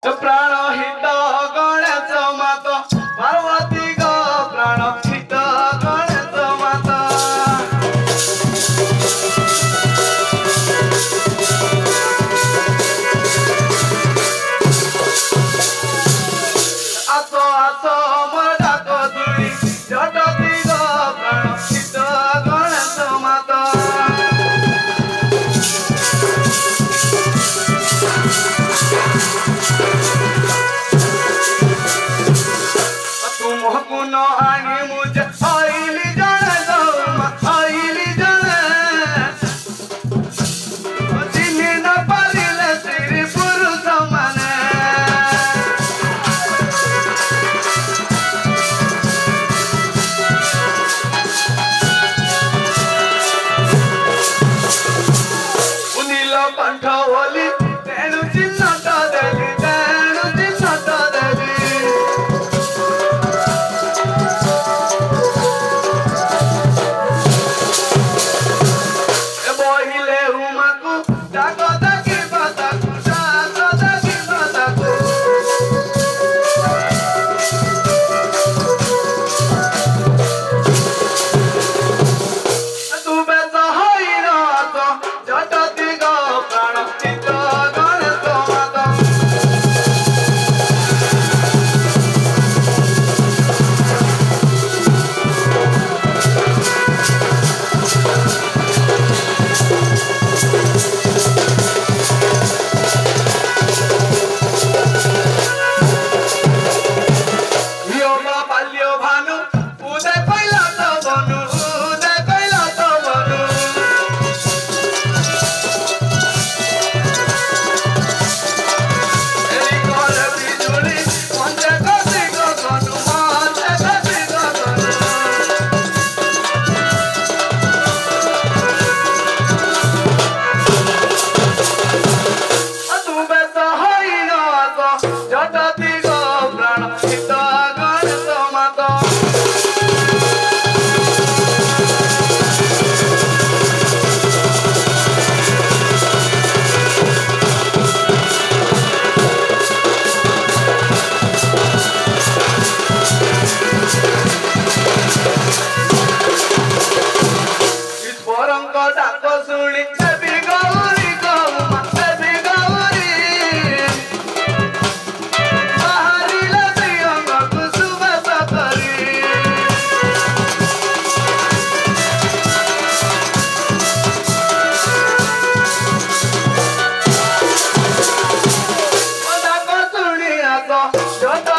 प्राण हित गणेश मात पार्वती ग प्राण हित गणेश मात आसो आसो मोर डाक धुली जटती ग प्राण हित गणेश मात तुम आनी मुझे आईली जाने दो आईली जाने चिन्ह न पारिले श्री पुरुष माने नील कंठ बोली तेणु चिन्ह तो देली तेणु चिन्ह तो देली Shut up!